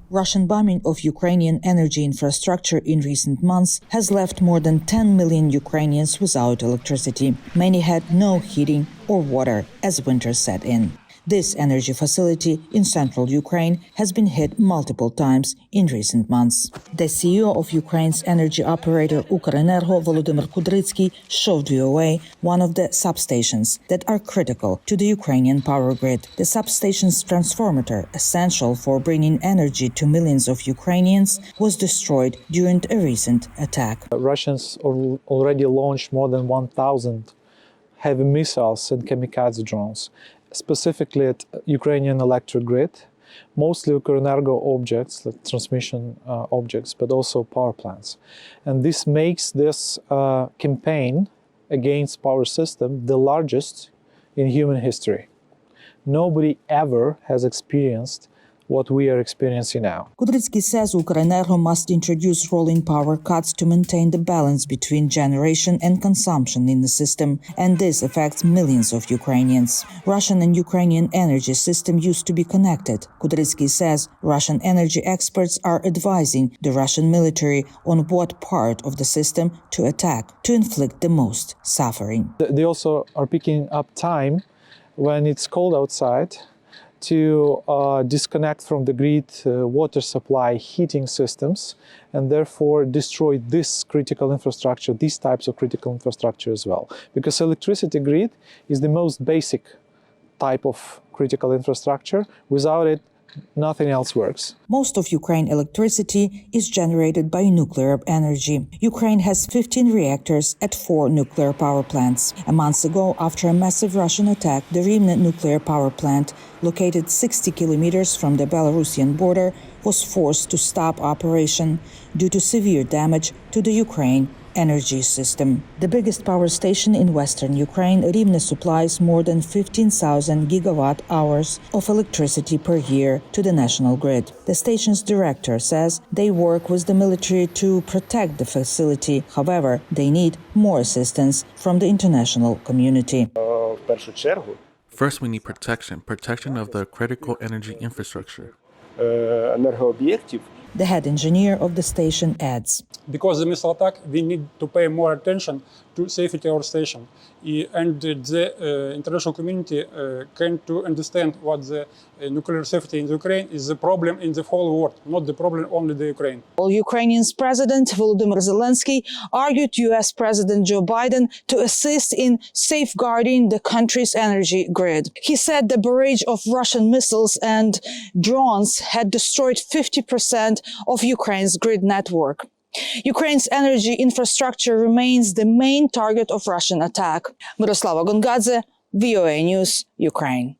Russian bombing of Ukrainian energy infrastructure in recent months has left more than 10 million Ukrainians without electricity. Many had no heating or water as winter set in. This energy facility in central Ukraine has been hit multiple times in recent months. The CEO of Ukraine's energy operator Ukrenergo, Volodymyr Kudrytsky, showed VOA one of the substations that are critical to the Ukrainian power grid. The substation's transformator, essential for bringing energy to millions of Ukrainians, was destroyed during a recent attack. Russians already launched more than 1,000 heavy missiles and kamikaze drones, specifically at Ukrainian electric grid, mostly Ukrenergo objects, like transmission objects, but also power plants. And this makes this campaign against power system the largest in human history. Nobody ever has experienced what we are experiencing now. Kudrytsky says Ukrenergo must introduce rolling power cuts to maintain the balance between generation and consumption in the system, and this affects millions of Ukrainians. Russian and Ukrainian energy system used to be connected. Kudrytsky says Russian energy experts are advising the Russian military on what part of the system to attack to inflict the most suffering. They also are picking up time when it's cold outside to disconnect from the grid water supply heating systems, and therefore destroy this critical infrastructure, these types of critical infrastructure as well. Because electricity grid is the most basic type of critical infrastructure. Without it, nothing else works. Most of Ukraine's electricity is generated by nuclear energy. Ukraine has 15 reactors at 4 nuclear power plants. A month ago, after a massive Russian attack, the Rivne nuclear power plant, located 60 kilometers from the Belarusian border, was forced to stop operation due to severe damage to the Ukraine energy system. The biggest power station in western Ukraine, Rivne, supplies more than 15,000 gigawatt hours of electricity per year to the national grid. The station's director says they work with the military to protect the facility. However, they need more assistance from the international community. First, we need protection of the critical energy infrastructure. The head engineer of the station adds. Because the missile attack, we need to pay more attention to safety of our station. And the international community came to understand what the nuclear safety in Ukraine is the problem in the whole world, not the problem only the Ukraine. Ukraine's President Volodymyr Zelensky argued U.S. President Joe Biden to assist in safeguarding the country's energy grid. He said the barrage of Russian missiles and drones had destroyed 50% of Ukraine's grid network. Ukraine's energy infrastructure remains the main target of Russian attack. Myroslava Gongadze, VOA News, Ukraine.